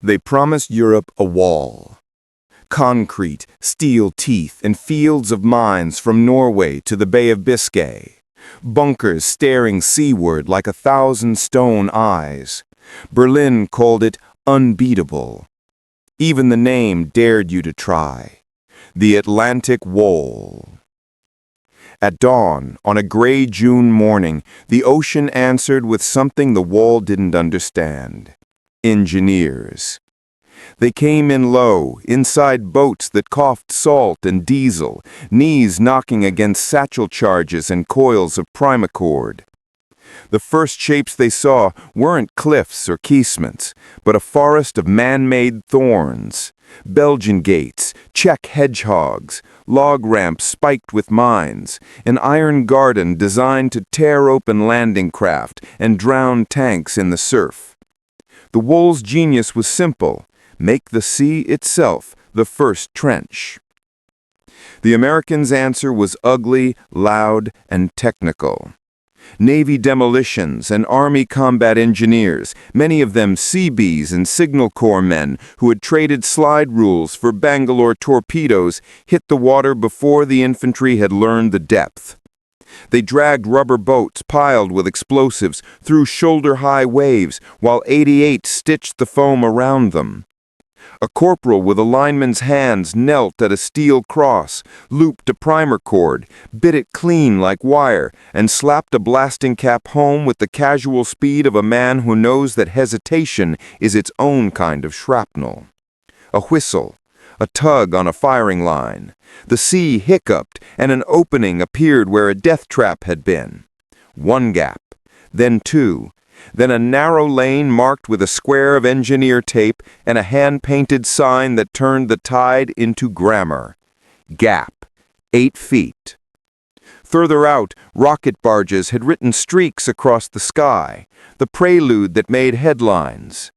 They promised Europe a wall. Concrete, steel teeth, and fields of mines from Norway to the Bay of Biscay. Bunkers staring seaward like 1,000 stone eyes. Berlin called it unbeatable. Even the name dared you to try. The Atlantic Wall. At dawn, on a gray June morning, the ocean answered with something the wall didn't understand. Engineers. They came in low, inside boats that coughed salt and diesel, knees knocking against satchel charges and coils of primacord. The first shapes they saw weren't cliffs or casemates, but a forest of man-made thorns. Belgian gates, Czech hedgehogs, log ramps spiked with mines, an iron garden designed to tear open landing craft and drown tanks in the surf. The wall's genius was simple: make the sea itself the first trench. The Americans' answer was ugly, loud, and technical. Navy demolitions and Army combat engineers, many of them Seabees and Signal Corps men who had traded slide rules for Bangalore torpedoes, hit the water before the infantry had learned the depth. They dragged rubber boats piled with explosives through shoulder-high waves while 88 stitched the foam around them. A corporal with a lineman's hands knelt at a steel cross, looped a primer cord, bit it clean like wire, and slapped a blasting cap home with the casual speed of a man who knows that hesitation is its own kind of shrapnel. A whistle, a tug on a firing line. The sea hiccuped, and an opening appeared where a death trap had been. One gap, then two, then a narrow lane marked with a square of engineer tape and a hand-painted sign that turned the tide into grammar. Gap, 8 feet. Further out, rocket barges had written streaks across the sky, the prelude that made headlines.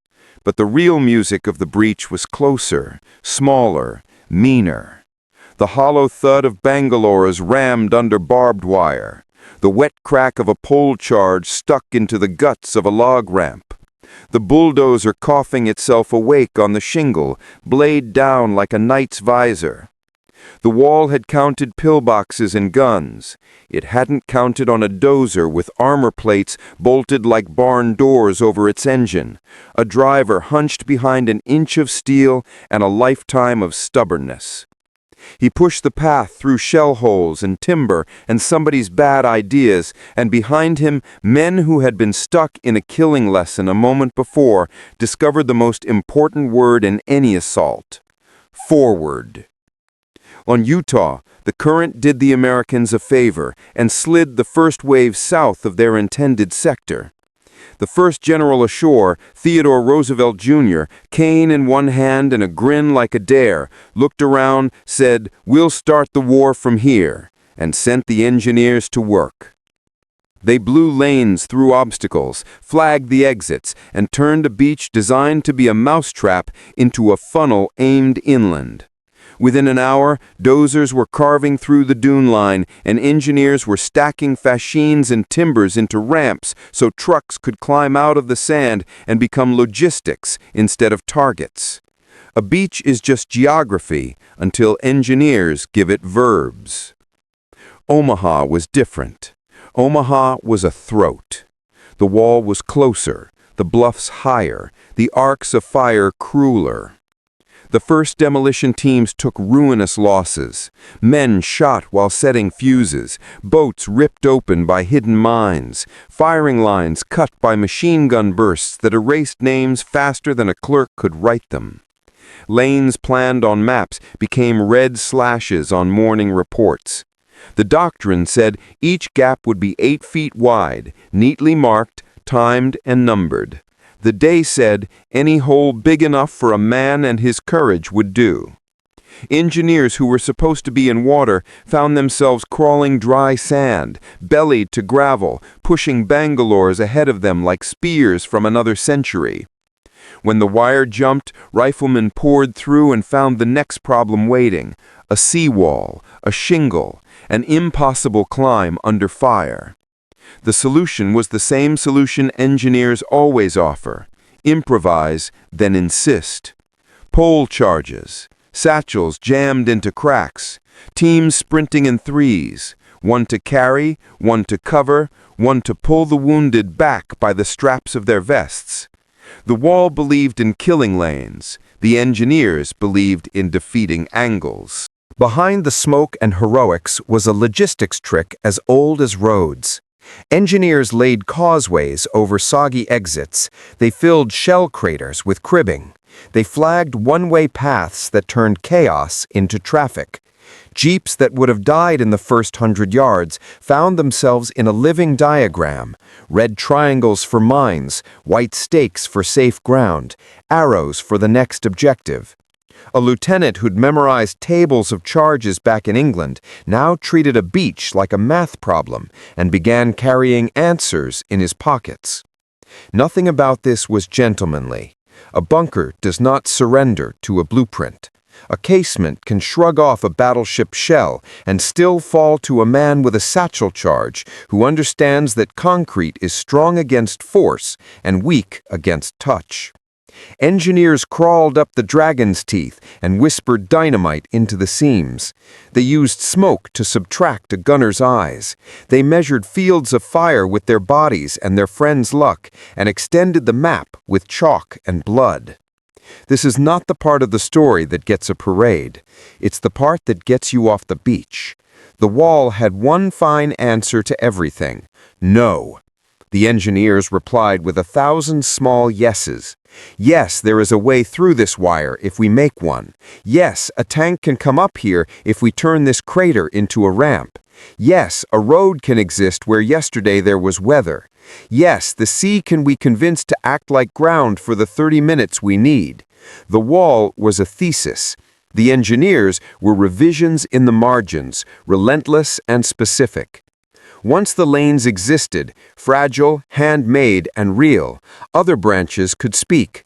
But the real music of the breach was closer, smaller, meaner. The hollow thud of bangalores rammed under barbed wire. The wet crack of a pole charge stuck into the guts of a log ramp. The bulldozer coughing itself awake on the shingle, blade down like a knight's visor. The wall had counted pillboxes and guns. It hadn't counted on a dozer with armor plates bolted like barn doors over its engine, a driver hunched behind an inch of steel and a lifetime of stubbornness. He pushed the path through shell holes and timber and somebody's bad ideas, and behind him, men who had been stuck in a killing lesson a moment before discovered the most important word in any assault: forward. On Utah, the current did the Americans a favor and slid the first wave south of their intended sector. The first general ashore, Theodore Roosevelt Jr., cane in one hand and a grin like a dare, looked around, said, "We'll start the war from here," and sent the engineers to work. They blew lanes through obstacles, flagged the exits, and turned a beach designed to be a mousetrap into a funnel aimed inland. Within an hour, dozers were carving through the dune line, and engineers were stacking fascines and timbers into ramps so trucks could climb out of the sand and become logistics instead of targets. A beach is just geography until engineers give it verbs. Omaha was different. Omaha was a throat. The wall was closer, the bluffs higher, the arcs of fire crueler. The first demolition teams took ruinous losses. Men shot while setting fuses, boats ripped open by hidden mines, firing lines cut by machine gun bursts that erased names faster than a clerk could write them. Lanes planned on maps became red slashes on morning reports. The doctrine said each gap would be 8 feet wide, neatly marked, timed, and numbered. The day said any hole big enough for a man and his courage would do. Engineers who were supposed to be in water found themselves crawling dry sand, bellied to gravel, pushing bangalores ahead of them like spears from another century. When the wire jumped, riflemen poured through and found the next problem waiting: a seawall, a shingle, an impossible climb under fire. The solution was the same solution engineers always offer: improvise, then insist. Pole charges, satchels jammed into cracks, teams sprinting in threes, one to carry, one to cover, one to pull the wounded back by the straps of their vests. The wall believed in killing lanes. The engineers believed in defeating angles. Behind the smoke and heroics was a logistics trick as old as roads. Engineers laid causeways over soggy exits. They filled shell craters with cribbing. They flagged one-way paths that turned chaos into traffic. Jeeps that would have died in the first 100 yards found themselves in a living diagram. Red triangles for mines, white stakes for safe ground, arrows for the next objective. A lieutenant who'd memorized tables of charges back in England now treated a beach like a math problem and began carrying answers in his pockets. Nothing about this was gentlemanly. A bunker does not surrender to a blueprint. A casement can shrug off a battleship shell and still fall to a man with a satchel charge who understands that concrete is strong against force and weak against touch. Engineers crawled up the dragon's teeth and whispered dynamite into the seams. They used smoke to subtract a gunner's eyes. They measured fields of fire with their bodies and their friends' luck and extended the map with chalk and blood. This is not the part of the story that gets a parade. It's the part that gets you off the beach. The wall had one fine answer to everything: no. The engineers replied with 1,000 small yeses. Yes, there is a way through this wire if we make one. Yes, a tank can come up here if we turn this crater into a ramp. Yes, a road can exist where yesterday there was weather. Yes, the sea can we convince to act like ground for the 30 minutes we need. The wall was a thesis. The engineers were revisions in the margins, relentless and specific. Once the lanes existed, fragile, handmade, and real, other branches could speak.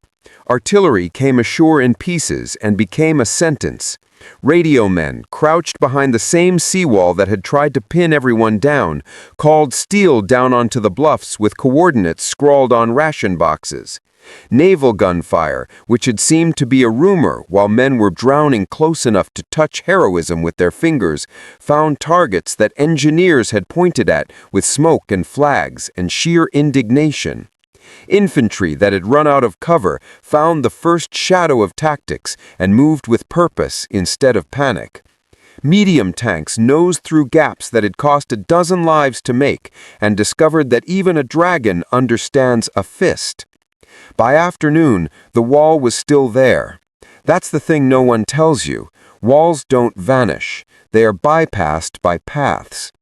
Artillery came ashore in pieces and became a sentence. Radio men, crouched behind the same seawall that had tried to pin everyone down, called steel down onto the bluffs with coordinates scrawled on ration boxes. Naval gunfire, which had seemed to be a rumor while men were drowning close enough to touch heroism with their fingers, found targets that engineers had pointed at with smoke and flags and sheer indignation. Infantry that had run out of cover found the first shadow of tactics and moved with purpose instead of panic. Medium tanks nosed through gaps that had cost a dozen lives to make and discovered that even a dragon understands a fist. By afternoon, the wall was still there. That's the thing no one tells you. Walls don't vanish. They are bypassed by paths.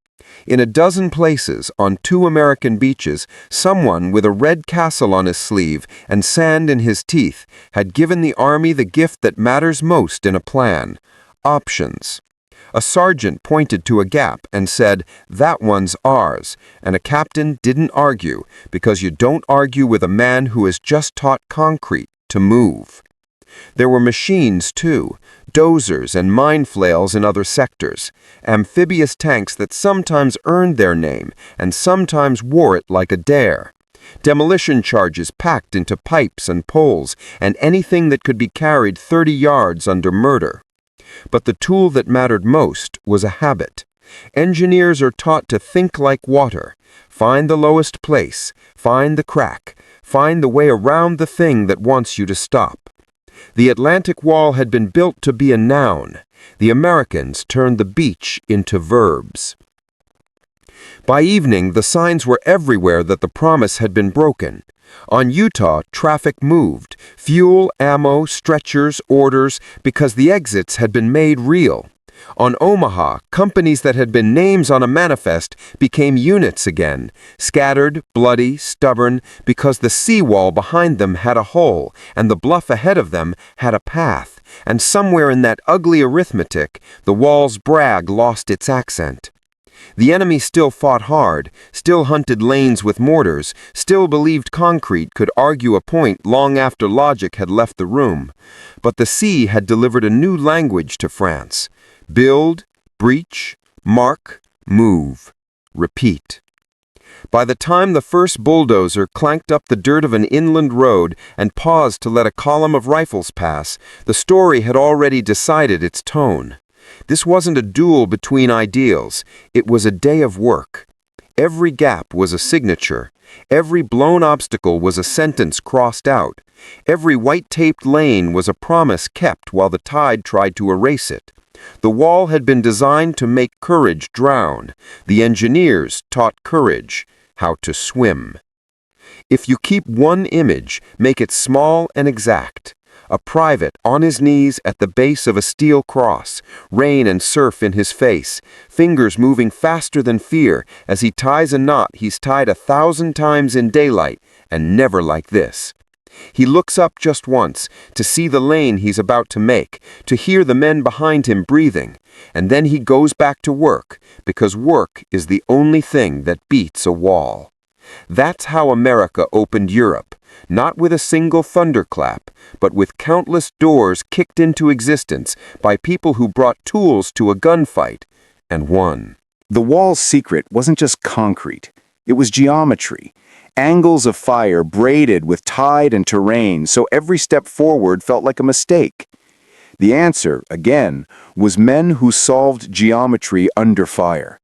In a dozen places, on 2 American beaches, someone with a red castle on his sleeve and sand in his teeth had given the army the gift that matters most in a plan: options. A sergeant pointed to a gap and said, "That one's ours," and a captain didn't argue, because you don't argue with a man who has just taught concrete to move. There were machines, too, dozers and mine flails in other sectors, amphibious tanks that sometimes earned their name and sometimes wore it like a dare. Demolition charges packed into pipes and poles, and anything that could be carried 30 yards under murder. But the tool that mattered most was a habit. Engineers are taught to think like water. Find the lowest place, find the crack, find the way around the thing that wants you to stop. The Atlantic Wall had been built to be a noun. The Americans turned the beach into verbs. By evening, the signs were everywhere that the promise had been broken. On Utah, traffic moved, fuel, ammo, stretchers, orders, because the exits had been made real. On Omaha, companies that had been names on a manifest became units again, scattered, bloody, stubborn, because the seawall behind them had a hole, and the bluff ahead of them had a path, and somewhere in that ugly arithmetic, the wall's brag lost its accent. The enemy still fought hard, still hunted lanes with mortars, still believed concrete could argue a point long after logic had left the room. But the sea had delivered a new language to France. Build, breach, mark, move, repeat. By the time the first bulldozer clanked up the dirt of an inland road and paused to let a column of rifles pass, the story had already decided its tone. This wasn't a duel between ideals, it was a day of work. Every gap was a signature. Every blown obstacle was a sentence crossed out. Every white-taped lane was a promise kept while the tide tried to erase it. The wall had been designed to make courage drown. The engineers taught courage how to swim. If you keep one image, make it small and exact. A private on his knees at the base of a steel cross, rain and surf in his face, fingers moving faster than fear as he ties a knot he's tied 1,000 times in daylight, and never like this. He looks up just once to see the lane he's about to make, to hear the men behind him breathing, and then he goes back to work, because work is the only thing that beats a wall. That's how America opened Europe, not with a single thunderclap, but with countless doors kicked into existence by people who brought tools to a gunfight and won. The wall's secret wasn't just concrete, it was geometry. Angles of fire braided with tide and terrain so every step forward felt like a mistake. The answer, again, was men who solved geometry under fire.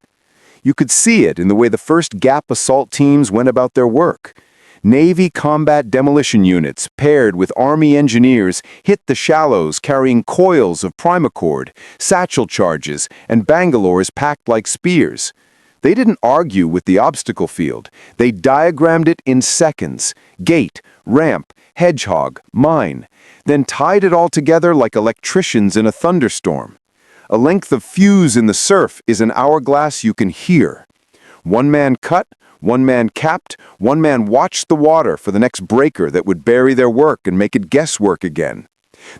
You could see it in the way the first Gap assault teams went about their work. Navy combat demolition units paired with Army engineers hit the shallows carrying coils of primacord, satchel charges, and bangalores packed like spears. They didn't argue with the obstacle field. They diagrammed it in seconds. Gate, ramp, hedgehog, mine. Then tied it all together like electricians in a thunderstorm. A length of fuse in the surf is an hourglass you can hear. One man cut, one man capped, one man watched the water for the next breaker that would bury their work and make it guesswork again.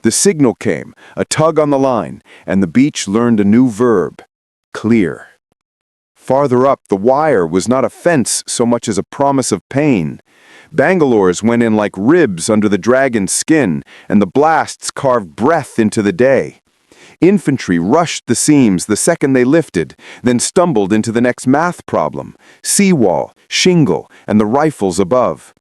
The signal came, a tug on the line, and the beach learned a new verb: clear. Farther up, the wire was not a fence so much as a promise of pain. Bangalores went in like ribs under the dragon's skin, and the blasts carved breath into the day. Infantry rushed the seams the second they lifted, then stumbled into the next math problem: seawall, shingle, and the rifles above.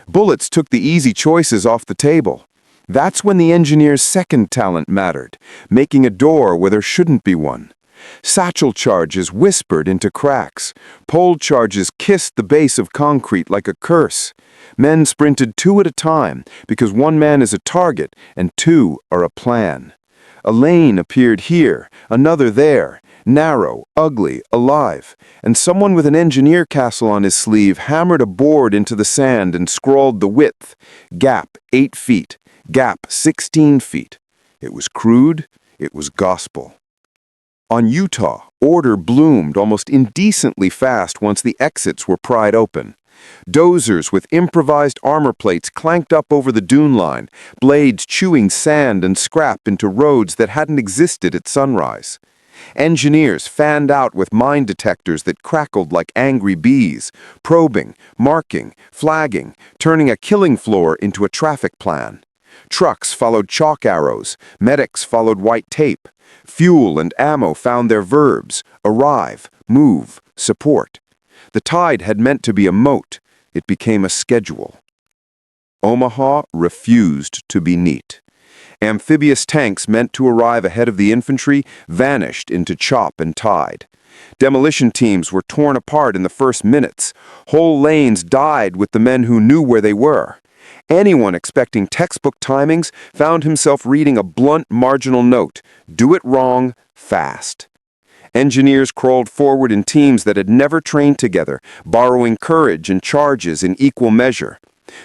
Bullets took the easy choices off the table. That's when the engineer's second talent mattered, making a door where there shouldn't be one. Satchel charges whispered into cracks. Pole charges kissed the base of concrete like a curse. Men sprinted two at a time because one man is a target and two are a plan. A lane appeared here, another there, narrow, ugly, alive, and someone with an engineer castle on his sleeve hammered a board into the sand and scrawled the width: gap 8 feet, gap 16 feet. It was crude, it was gospel. On Utah, order bloomed almost indecently fast once the exits were pried open. Dozers with improvised armor plates clanked up over the dune line, blades chewing sand and scrap into roads that hadn't existed at sunrise. Engineers fanned out with mine detectors that crackled like angry bees, probing, marking, flagging, turning a killing floor into a traffic plan. Trucks followed chalk arrows, medics followed white tape. Fuel and ammo found their verbs: arrive, move, support. The tide had meant to be a moat. It became a schedule. Omaha refused to be neat. Amphibious tanks meant to arrive ahead of the infantry vanished into chop and tide. Demolition teams were torn apart in the first minutes. Whole lanes died with the men who knew where they were. Anyone expecting textbook timings found himself reading a blunt marginal note: do it wrong, fast. Engineers crawled forward in teams that had never trained together, borrowing courage and charges in equal measure.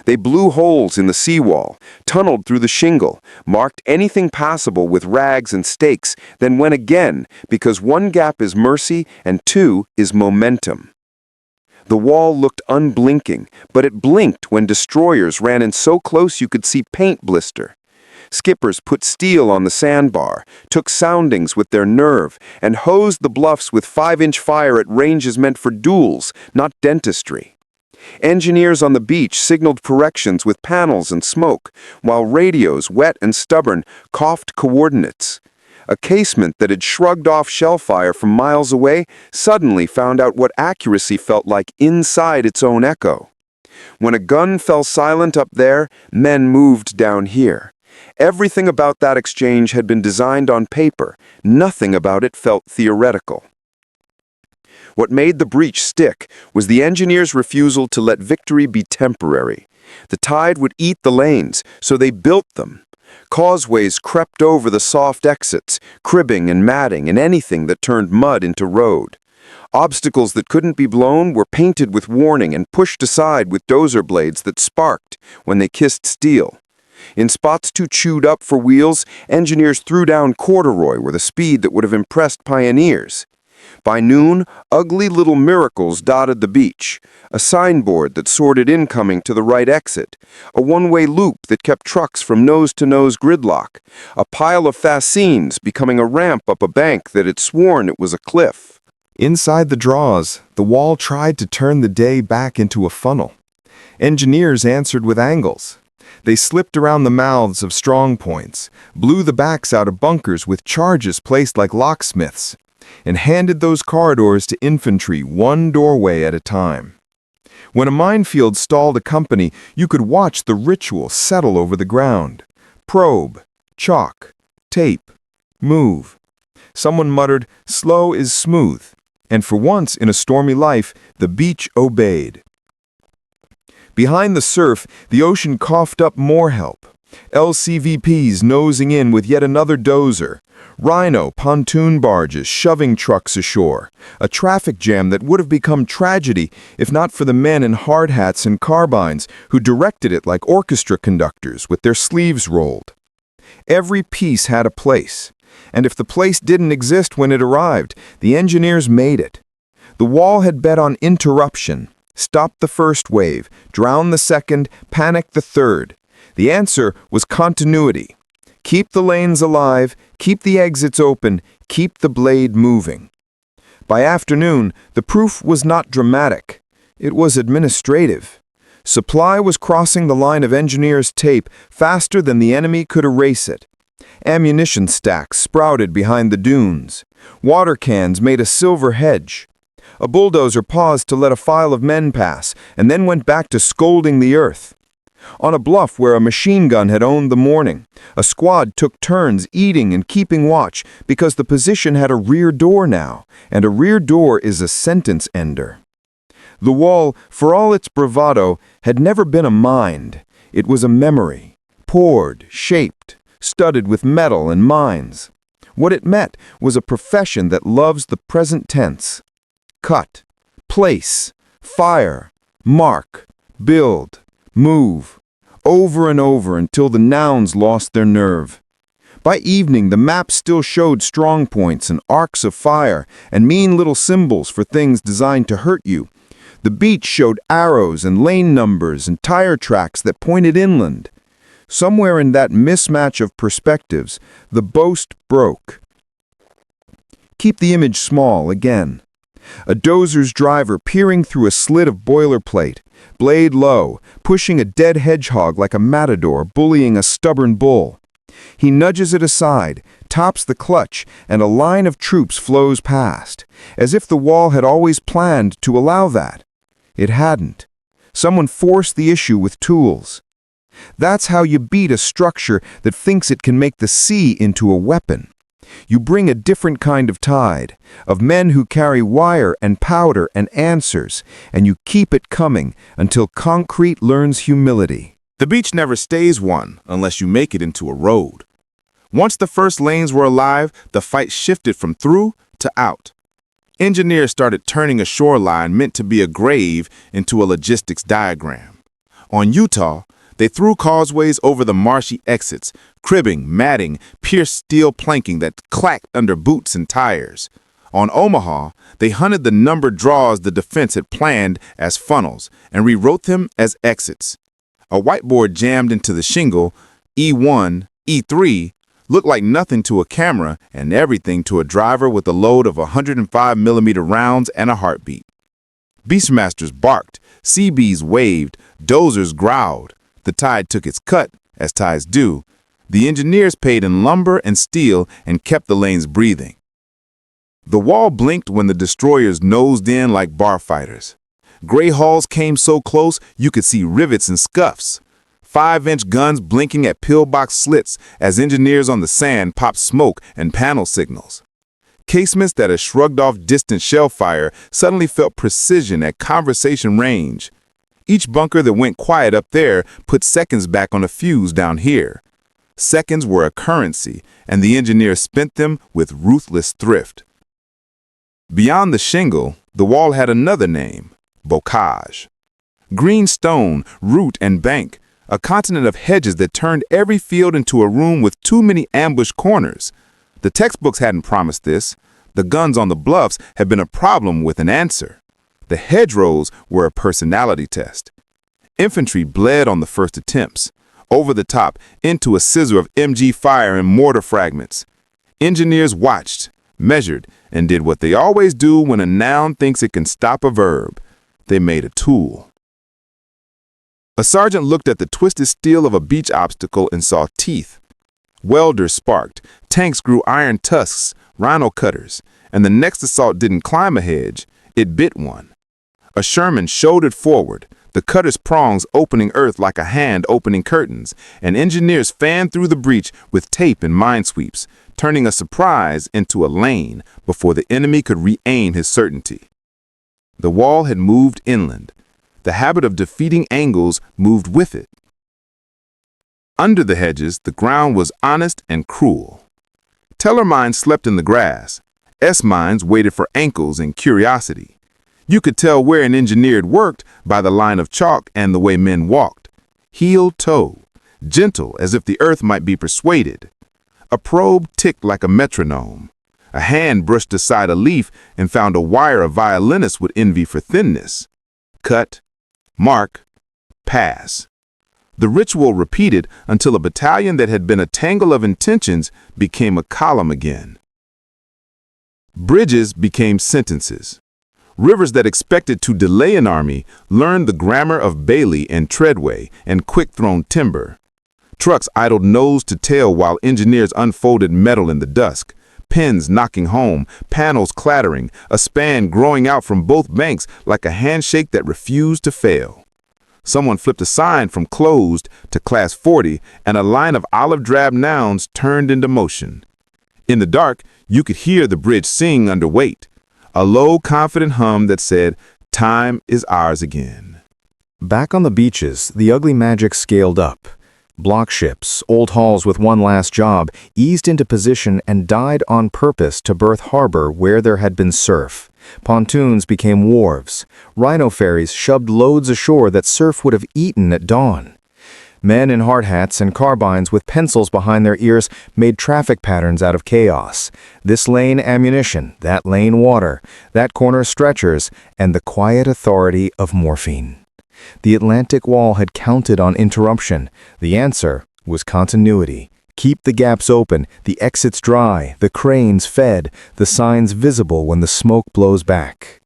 They blew holes in the seawall, tunneled through the shingle, marked anything passable with rags and stakes, then went again, because one gap is mercy and two is momentum. The wall looked unblinking, but it blinked when destroyers ran in so close you could see paint blister. Skippers put steel on the sandbar, took soundings with their nerve, and hosed the bluffs with 5-inch fire at ranges meant for duels, not dentistry. Engineers on the beach signaled corrections with panels and smoke, while radios, wet and stubborn, coughed coordinates. A casement that had shrugged off shell fire from miles away suddenly found out what accuracy felt like inside its own echo. When a gun fell silent up there, men moved down here. Everything about that exchange had been designed on paper. Nothing about it felt theoretical. What made the breach stick was the engineers' refusal to let victory be temporary. The tide would eat the lanes, so they built them. Causeways crept over the soft exits, cribbing and matting and anything that turned mud into road. Obstacles that couldn't be blown were painted with warning and pushed aside with dozer blades that sparked when they kissed steel. In spots too chewed up for wheels, engineers threw down corduroy with a speed that would have impressed pioneers. By noon, ugly little miracles dotted the beach. A signboard that sorted incoming to the right exit. A one-way loop that kept trucks from nose-to-nose gridlock. A pile of fascines becoming a ramp up a bank that had sworn it was a cliff. Inside the draws, the wall tried to turn the day back into a funnel. Engineers answered with angles. They slipped around the mouths of strong points, blew the backs out of bunkers with charges placed like locksmiths, and handed those corridors to infantry one doorway at a time. When a minefield stalled a company, you could watch the ritual settle over the ground. Probe, chalk, tape, move. Someone muttered, "Slow is smooth," and for once in a stormy life, the beach obeyed. Behind the surf, the ocean coughed up more help. LCVPs nosing in with yet another dozer. Rhino pontoon barges shoving trucks ashore. A traffic jam that would have become tragedy if not for the men in hard hats and carbines who directed it like orchestra conductors with their sleeves rolled. Every piece had a place, and if the place didn't exist when it arrived, the engineers made it. The wall had bet on interruption. Stop the first wave, drown the second, panic the third. The answer was continuity. Keep the lanes alive, keep the exits open, keep the blade moving. By afternoon, the proof was not dramatic. It was administrative. Supply was crossing the line of engineers' tape faster than the enemy could erase it. Ammunition stacks sprouted behind the dunes. Water cans made a silver hedge. A bulldozer paused to let a file of men pass, and then went back to scolding the earth. On a bluff where a machine gun had owned the morning, a squad took turns eating and keeping watch because the position had a rear door now, and a rear door is a sentence ender. The wall, for all its bravado, had never been a mind. It was a memory, poured, shaped, studded with metal and mines. What it met was a profession that loves the present tense. Cut, place, fire, mark, build, move, over and over until the nouns lost their nerve. By evening, the map still showed strong points and arcs of fire and mean little symbols for things designed to hurt you. The beach showed arrows and lane numbers and tire tracks that pointed inland. Somewhere in that mismatch of perspectives, the boast broke. Keep the image small again. A dozer's driver peering through a slit of boilerplate, blade low, pushing a dead hedgehog like a matador bullying a stubborn bull. He nudges it aside, tops the clutch, and a line of troops flows past, as if the wall had always planned to allow that. It hadn't. Someone forced the issue with tools. That's how you beat a structure that thinks it can make the sea into a weapon. You bring a different kind of tide, of men who carry wire and powder and answers, and you keep it coming until concrete learns humility. The beach never stays one unless you make it into a road. Once the first lanes were alive, the fight shifted from through to out. Engineers started turning a shoreline meant to be a grave into a logistics diagram. On Utah, they threw causeways over the marshy exits, cribbing, matting, pierced steel planking that clacked under boots and tires. On Omaha, they hunted the numbered draws the defense had planned as funnels and rewrote them as exits. A whiteboard jammed into the shingle, E1, E3, looked like nothing to a camera and everything to a driver with a load of 105mm rounds and a heartbeat. Beastmasters barked, Seabees waved, dozers growled. The tide took its cut, as tides do, The engineers paid in lumber and steel and kept the lanes breathing. The wall blinked when the destroyers nosed in like bar fighters. Gray hulls came so close you could see rivets and scuffs. 5-inch guns blinking at pillbox slits as engineers on the sand popped smoke and panel signals. Casements that had shrugged off distant shell fire suddenly felt precision at conversation range. Each bunker that went quiet up there put seconds back on a fuse down here. Seconds were a currency, and the engineers spent them with ruthless thrift. Beyond the shingle, the wall had another name, Bocage. Green stone, root, and bank, a continent of hedges that turned every field into a room with too many ambush corners. The textbooks hadn't promised this. The guns on the bluffs had been a problem with an answer. The hedgerows were a personality test. Infantry bled on the first attempts, over the top, into a scissor of MG fire and mortar fragments. Engineers watched, measured, and did what they always do when a noun thinks it can stop a verb. They made a tool. A sergeant looked at the twisted steel of a beach obstacle and saw teeth. Welders sparked, tanks grew iron tusks, Rhino cutters, and the next assault didn't climb a hedge, it bit one. A Sherman shouldered forward, the cutter's prongs opening earth like a hand opening curtains, and engineers fanned through the breach with tape and minesweeps, turning a surprise into a lane before the enemy could re-aim his certainty. The wall had moved inland. The habit of defeating angles moved with it. Under the hedges, the ground was honest and cruel. Teller mines slept in the grass. S mines waited for ankles and curiosity. You could tell where an engineer had worked by the line of chalk and the way men walked. Heel-toe, gentle as if the earth might be persuaded. A probe ticked like a metronome. A hand brushed aside a leaf and found a wire a violinist would envy for thinness. Cut, mark, pass. The ritual repeated until a battalion that had been a tangle of intentions became a column again. Bridges became sentences. Rivers that expected to delay an army learned the grammar of Bailey and Treadway and quick-thrown timber. Trucks idled nose to tail while engineers unfolded metal in the dusk, pins knocking home, panels clattering, a span growing out from both banks like a handshake that refused to fail. Someone flipped a sign from closed to class 40, and a line of olive-drab nouns turned into motion. In the dark, you could hear the bridge sing under weight, a low, confident hum that said, "Time is ours again." Back on the beaches, the ugly magic scaled up. Block ships, old hulls with one last job, eased into position and died on purpose to berth harbor where there had been surf. Pontoons became wharves. Rhino ferries shoved loads ashore that surf would have eaten at dawn. Men in hard hats and carbines with pencils behind their ears made traffic patterns out of chaos. This lane ammunition, that lane water, that corner stretchers, and the quiet authority of morphine. The Atlantic Wall had counted on interruption. The answer was continuity. Keep the gaps open, the exits dry, the cranes fed, the signs visible when the smoke blows back.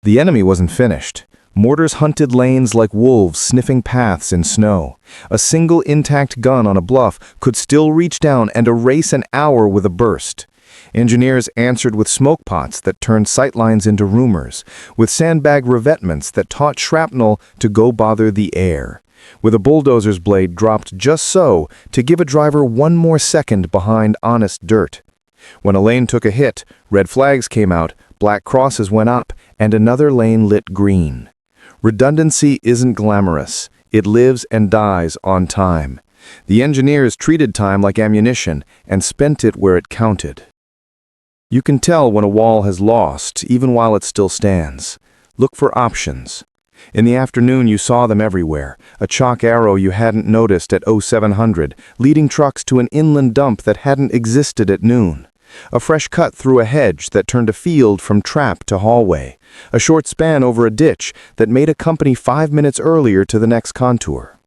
The enemy wasn't finished. Mortars hunted lanes like wolves sniffing paths in snow. A single intact gun on a bluff could still reach down and erase an hour with a burst. Engineers answered with smoke pots that turned sightlines into rumors, with sandbag revetments that taught shrapnel to go bother the air, with a bulldozer's blade dropped just so to give a driver one more second behind honest dirt. When a lane took a hit, red flags came out, black crosses went up, and another lane lit green. Redundancy isn't glamorous. It lives and dies on time. The engineers treated time like ammunition and spent it where it counted. You can tell when a wall has lost, even while it still stands. Look for options. In the afternoon, you saw them everywhere, a chalk arrow you hadn't noticed at 0700, leading trucks to an inland dump that hadn't existed at noon. A fresh cut through a hedge that turned a field from trap to hallway. A short span over a ditch that made a company 5 minutes earlier to the next contour.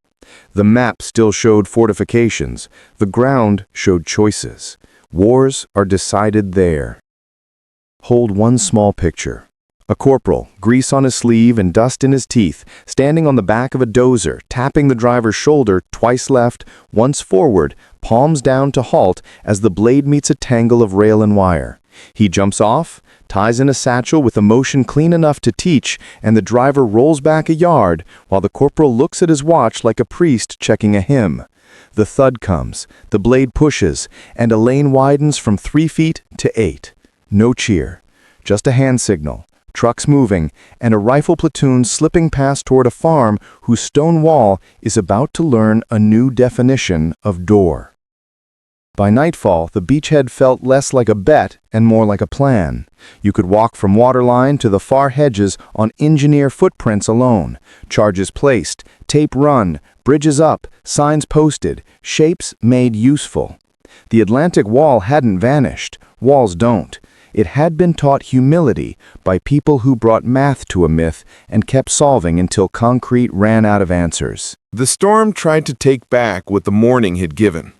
The map still showed fortifications. The ground showed choices. Wars are decided there. Hold one small picture. A corporal, grease on his sleeve and dust in his teeth, standing on the back of a dozer, tapping the driver's shoulder twice left, once forward, palms down to halt as the blade meets a tangle of rail and wire. He jumps off, ties in a satchel with a motion clean enough to teach, and the driver rolls back a yard while the corporal looks at his watch like a priest checking a hymn. The thud comes, the blade pushes, and a lane widens from 3 feet to 8. No cheer, just a hand signal, trucks moving, and a rifle platoon slipping past toward a farm whose stone wall is about to learn a new definition of door. By nightfall, the beachhead felt less like a bet and more like a plan. You could walk from waterline to the far hedges on engineer footprints alone, charges placed, tape run, bridges up, signs posted, shapes made useful. The Atlantic Wall hadn't vanished. Walls don't. It had been taught humility by people who brought math to a myth and kept solving until concrete ran out of answers. The storm tried to take back what the morning had given.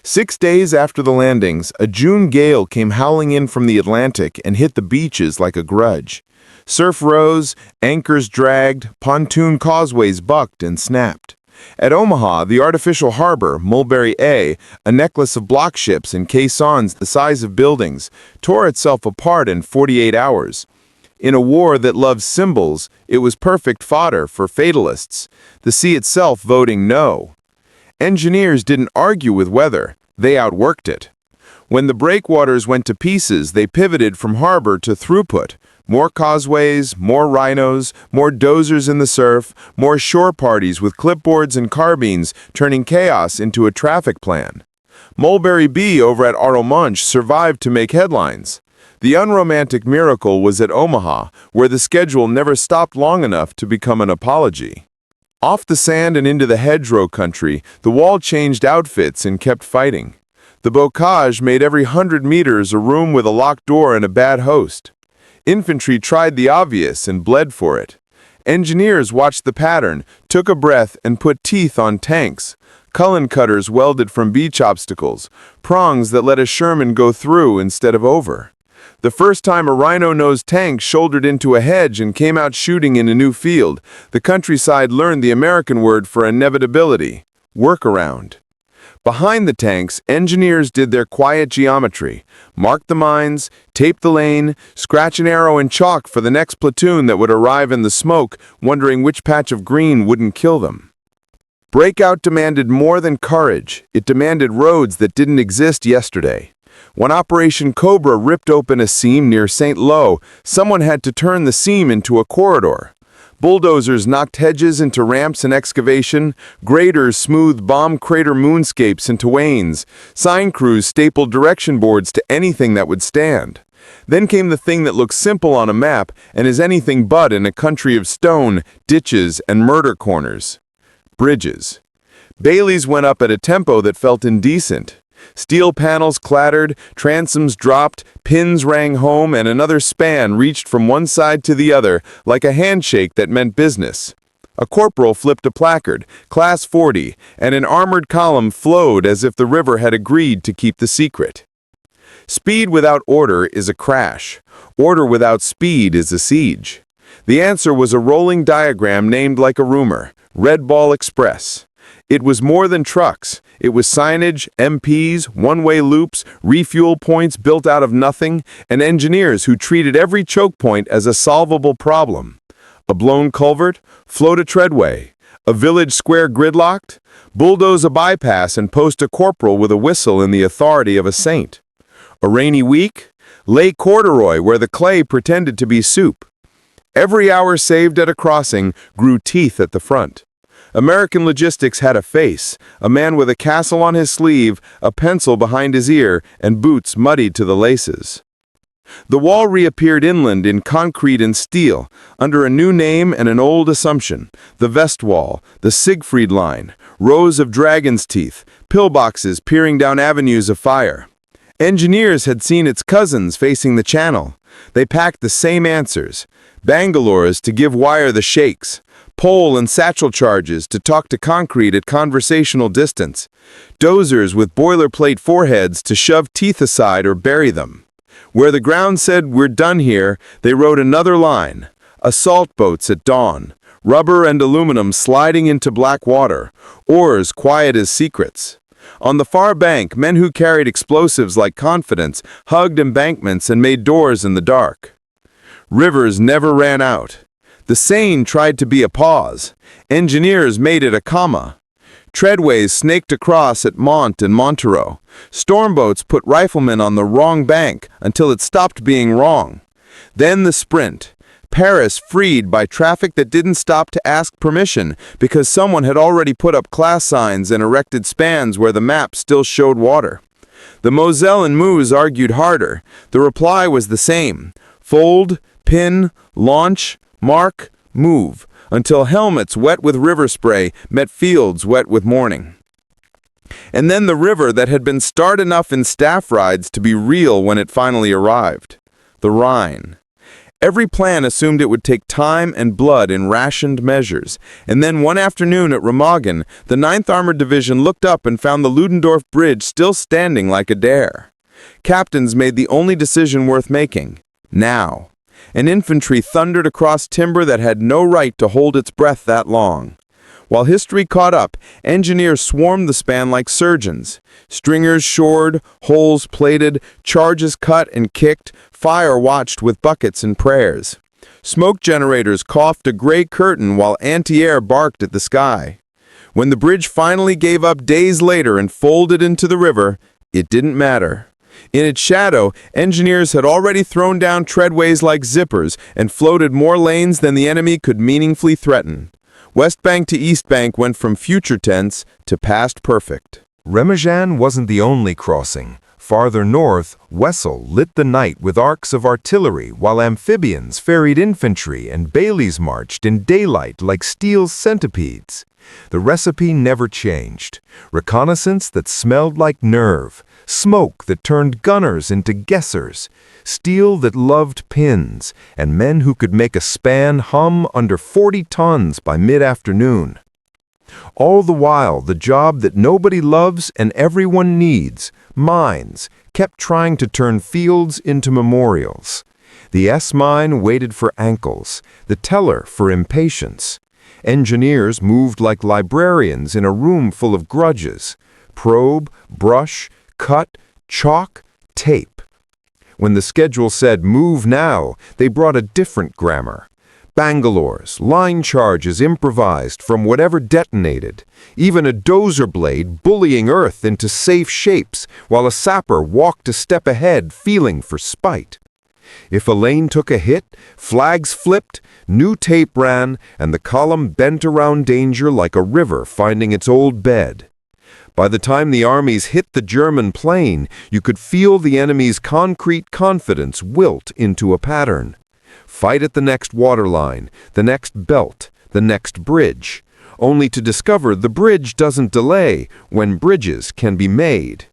6 days after the landings, a June gale came howling in from the Atlantic and hit the beaches like a grudge. Surf rose, anchors dragged, pontoon causeways bucked and snapped. At Omaha, the artificial harbor, Mulberry, a necklace of block ships and caissons the size of buildings, tore itself apart in 48 hours. In a war that loves symbols, it was perfect fodder for fatalists, the sea itself voting no. Engineers didn't argue with weather, they outworked it. When the breakwaters went to pieces, they pivoted from harbor to throughput. More causeways, more rhinos, more dozers in the surf, more shore parties with clipboards and carbines, turning chaos into a traffic plan. Mulberry B over at Arromanche survived to make headlines. The unromantic miracle was at Omaha, where the schedule never stopped long enough to become an apology. Off the sand and into the hedgerow country, the wall changed outfits and kept fighting. The Bocage made every 100 meters a room with a locked door and a bad host. Infantry tried the obvious and bled for it. Engineers watched the pattern, took a breath, and put teeth on tanks. Culin cutters welded from beach obstacles, prongs that let a Sherman go through instead of over. The first time a rhino-nosed tank shouldered into a hedge and came out shooting in a new field, the countryside learned the American word for inevitability, workaround. Behind the tanks, engineers did their quiet geometry, marked the mines, taped the lane, scratch an arrow in chalk for the next platoon that would arrive in the smoke, wondering which patch of green wouldn't kill them. Breakout demanded more than courage. It demanded roads that didn't exist yesterday. When Operation Cobra ripped open a seam near St. Lo, someone had to turn the seam into a corridor. Bulldozers knocked hedges into ramps and excavation, graders smoothed bomb crater moonscapes into wains, sign crews stapled direction boards to anything that would stand. Then came the thing that looks simple on a map and is anything but in a country of stone, ditches, and murder corners. Bridges. Baileys went up at a tempo that felt indecent. Steel panels clattered, transoms dropped, pins rang home, and another span reached from one side to the other like a handshake that meant business. A corporal flipped a placard, Class 40, and an armored column flowed as if the river had agreed to keep the secret. Speed without order is a crash. Order without speed is a siege. The answer was a rolling diagram named like a rumor, Red Ball Express. It was more than trucks. It was signage, MPs, one-way loops, refuel points built out of nothing, and engineers who treated every choke point as a solvable problem. A blown culvert? Float a treadway. A village square gridlocked? Bulldoze a bypass and post a corporal with a whistle in the authority of a saint. A rainy week? Lay corduroy where the clay pretended to be soup. Every hour saved at a crossing grew teeth at the front. American logistics had a face, a man with a castle on his sleeve, a pencil behind his ear, and boots muddied to the laces. The wall reappeared inland in concrete and steel, under a new name and an old assumption, the Westwall, the Siegfried Line, rows of dragon's teeth, pillboxes peering down avenues of fire. Engineers had seen its cousins facing the channel. They packed the same answers, bangalores to give wire the shakes, pole and satchel charges to talk to concrete at conversational distance, dozers with boilerplate foreheads to shove teeth aside or bury them. Where the ground said, "We're done here," they rode another line. Assault boats at dawn, rubber and aluminum sliding into black water, oars quiet as secrets. On the far bank, men who carried explosives like confidence hugged embankments and made doors in the dark. Rivers never ran out. The Seine tried to be a pause. Engineers made it a comma. Treadways snaked across at Mont and Montereau. Stormboats put riflemen on the wrong bank until it stopped being wrong. Then the sprint. Paris freed by traffic that didn't stop to ask permission because someone had already put up class signs and erected spans where the map still showed water. The Moselle and Meuse argued harder. The reply was the same. Fold, pin, launch, mark, move, until helmets wet with river spray met fields wet with morning. And then the river that had been starred enough in staff rides to be real when it finally arrived. The Rhine. Every plan assumed it would take time and blood in rationed measures, and then one afternoon at Remagen, the 9th Armored Division looked up and found the Ludendorff Bridge still standing like a dare. Captains made the only decision worth making. Now. And infantry thundered across timber that had no right to hold its breath that long. While history caught up, engineers swarmed the span like surgeons. Stringers shored, holes plated, charges cut and kicked, fire watched with buckets and prayers. Smoke generators coughed a gray curtain while anti-air barked at the sky. When the bridge finally gave up days later and folded into the river, it didn't matter. In its shadow, engineers had already thrown down treadways like zippers and floated more lanes than the enemy could meaningfully threaten. West Bank to East Bank went from future tense to past perfect. Remagen wasn't the only crossing. Farther north, Wessel lit the night with arcs of artillery while amphibians ferried infantry and Baileys marched in daylight like steel centipedes. The recipe never changed. Reconnaissance that smelled like nerve, smoke that turned gunners into guessers, steel that loved pins, and men who could make a span hum under 40 tons by mid-afternoon. All the while, the job that nobody loves and everyone needs, mines, kept trying to turn fields into memorials. The S-mine waited for ankles, the teller for impatience. Engineers moved like librarians in a room full of grudges. Probe, brush, cut, chalk, tape. When the schedule said, "Move now," they brought a different grammar. Bangalores, line charges improvised from whatever detonated, even a dozer blade bullying earth into safe shapes while a sapper walked a step ahead feeling for spite. If a lane took a hit, flags flipped, new tape ran, and the column bent around danger like a river finding its old bed. By the time the armies hit the German plain, you could feel the enemy's concrete confidence wilt into a pattern. Fight at the next waterline, the next belt, the next bridge, only to discover the bridge doesn't delay when bridges can be made.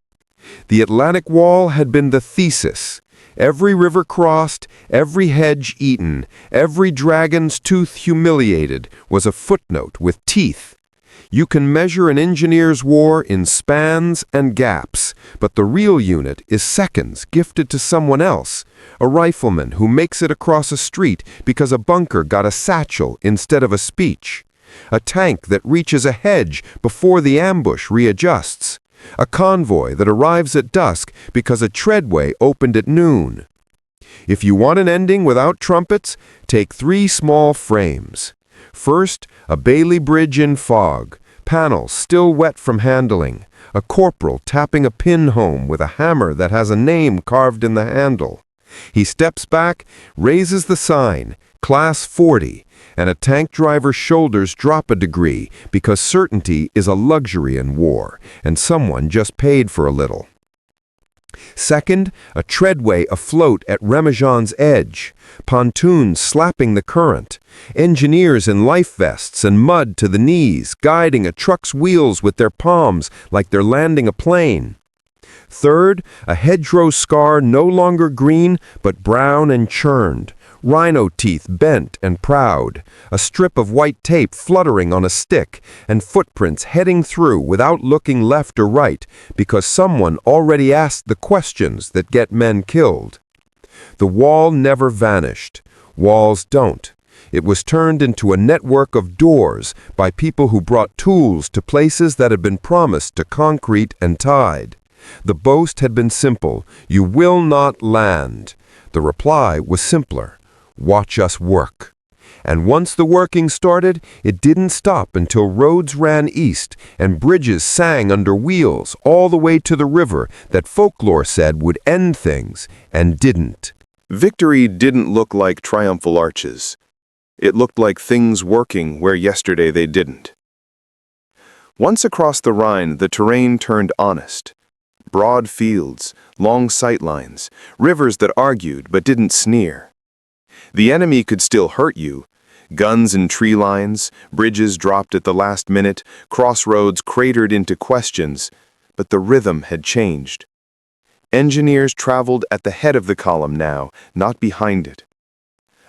The Atlantic Wall had been the thesis. Every river crossed, every hedge eaten, every dragon's tooth humiliated was a footnote with teeth. You can measure an engineer's war in spans and gaps, but the real unit is seconds gifted to someone else, a rifleman who makes it across a street because a bunker got a satchel instead of a speech, a tank that reaches a hedge before the ambush readjusts, a convoy that arrives at dusk because a treadway opened at noon. If you want an ending without trumpets, take 3 small frames. First, a Bailey bridge in fog, panels still wet from handling, a corporal tapping a pin home with a hammer that has a name carved in the handle. He steps back, raises the sign, Class 40, and a tank driver's shoulders drop a degree because certainty is a luxury in war, and someone just paid for a little. Second, a treadway afloat at Remagen's edge, pontoons slapping the current, engineers in life vests and mud to the knees, guiding a truck's wheels with their palms like they're landing a plane. Third, a hedgerow scar no longer green but brown and churned, rhino teeth bent and proud, a strip of white tape fluttering on a stick, and footprints heading through without looking left or right because someone already asked the questions that get men killed. The wall never vanished. Walls don't. It was turned into a network of doors by people who brought tools to places that had been promised to concrete and tied. The boast had been simple: "You will not land." The reply was simpler: "Watch us work." And once the working started, it didn't stop until roads ran east and bridges sang under wheels all the way to the river that folklore said would end things, and didn't. Victory didn't look like triumphal arches. It looked like things working where yesterday they didn't. Once across the Rhine, the terrain turned honest. Broad fields, long sightlines, rivers that argued but didn't sneer. The enemy could still hurt you. Guns and tree lines, bridges dropped at the last minute, crossroads cratered into questions, but the rhythm had changed. Engineers traveled at the head of the column now, not behind it.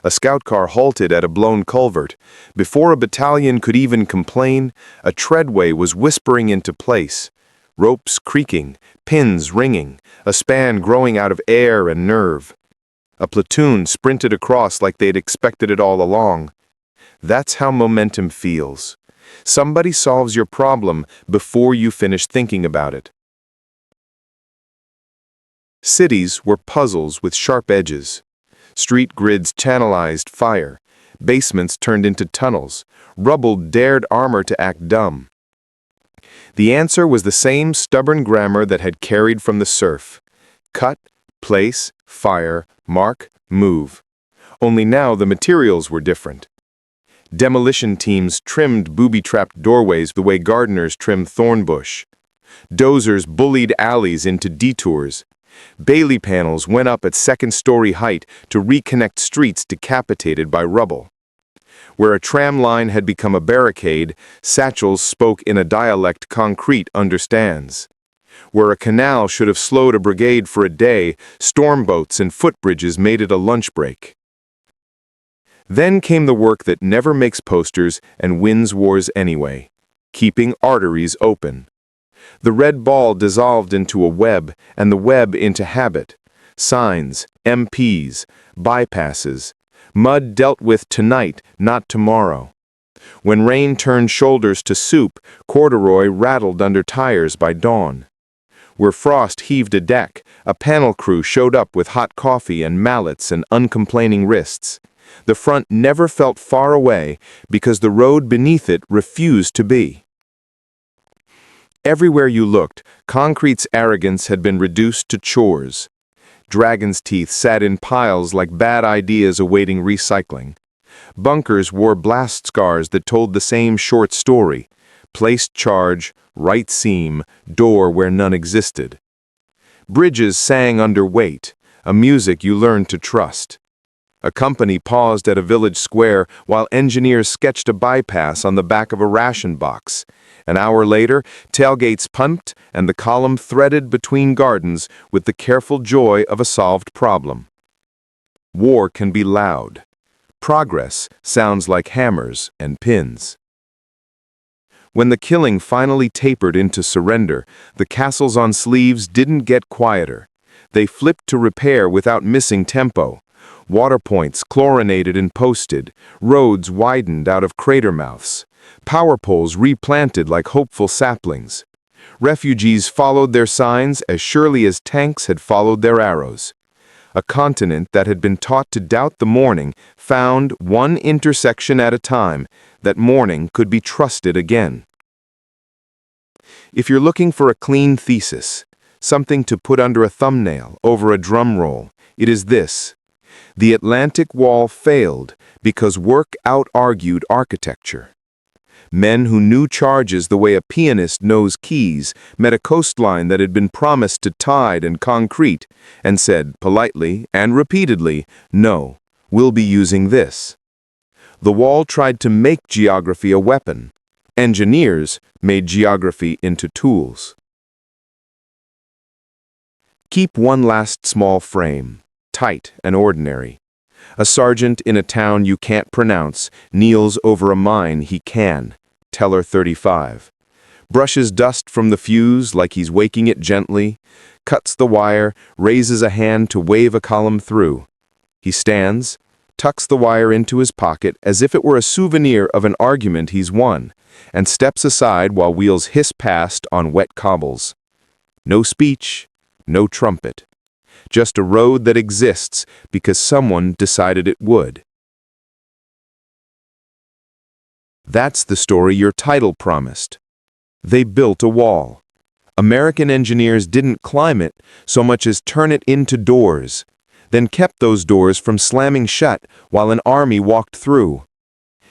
A scout car halted at a blown culvert. Before a battalion could even complain, a treadway was whispering into place. Ropes creaking, pins ringing, a span growing out of air and nerve. A platoon sprinted across like they'd expected it all along. That's how momentum feels. Somebody solves your problem before you finish thinking about it. Cities were puzzles with sharp edges. Street grids channelized fire. Basements turned into tunnels. Rubble dared armor to act dumb. The answer was the same stubborn grammar that had carried from the surf. Cut, place, fire, mark, move. Only now the materials were different. Demolition teams trimmed booby-trapped doorways the way gardeners trim thorn bush. Dozers bullied alleys into detours. Bailey panels went up at second-story height to reconnect streets decapitated by rubble. Where a tram line had become a barricade, satchels spoke in a dialect concrete understands. Where a canal should have slowed a brigade for a day, storm boats and footbridges made it a lunch break. Then came the work that never makes posters and wins wars anyway: keeping arteries open. The red ball dissolved into a web, and the web into habit. Signs, MPs, bypasses. Mud dealt with tonight, not tomorrow. When rain turned shoulders to soup, corduroy rattled under tires by dawn. Where frost heaved a deck, a panel crew showed up with hot coffee and mallets and uncomplaining wrists. The front never felt far away because the road beneath it refused to be. Everywhere you looked, concrete's arrogance had been reduced to chores. Dragon's teeth sat in piles like bad ideas awaiting recycling. Bunkers wore blast scars that told the same short story: placed charge, right seam, door where none existed. Bridges sang under weight, a music you learned to trust. A company paused at a village square while engineers sketched a bypass on the back of a ration box. An hour later, tailgates pumped and the column threaded between gardens with the careful joy of a solved problem. War can be loud. Progress sounds like hammers and pins. When the killing finally tapered into surrender, the castles on sleeves didn't get quieter. They flipped to repair without missing tempo. Water points chlorinated and posted, roads widened out of crater mouths, power poles replanted like hopeful saplings. Refugees followed their signs as surely as tanks had followed their arrows. A continent that had been taught to doubt the morning found, one intersection at a time, that morning could be trusted again. If you're looking for a clean thesis, something to put under a thumbnail, over a drum roll, it is this: the Atlantic Wall failed because work out-argued architecture. Men who knew charges the way a pianist knows keys met a coastline that had been promised to tide and concrete and said politely and repeatedly, "No, we'll be using this." The wall tried to make geography a weapon. Engineers made geography into tools. Keep one last small frame, tight and ordinary. A sergeant in a town you can't pronounce kneels over a mine he can. Teller 35. brushes dust from the fuse like he's waking it gently, cuts the wire, raises a hand to wave a column through. He stands, tucks the wire into his pocket as if it were a souvenir of an argument he's won, and steps aside while wheels hiss past on wet cobbles. No speech, no trumpet. Just a road that exists because someone decided it would. That's the story your title promised. They built a wall. American engineers didn't climb it so much as turn it into doors, then kept those doors from slamming shut while an army walked through.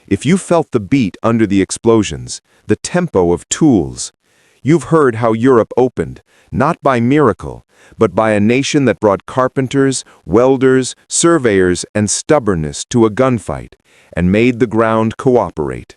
If you felt the beat under the explosions, the tempo of tools, you've heard how Europe opened, not by miracle, but by a nation that brought carpenters, welders, surveyors, and stubbornness to a gunfight and made the ground cooperate.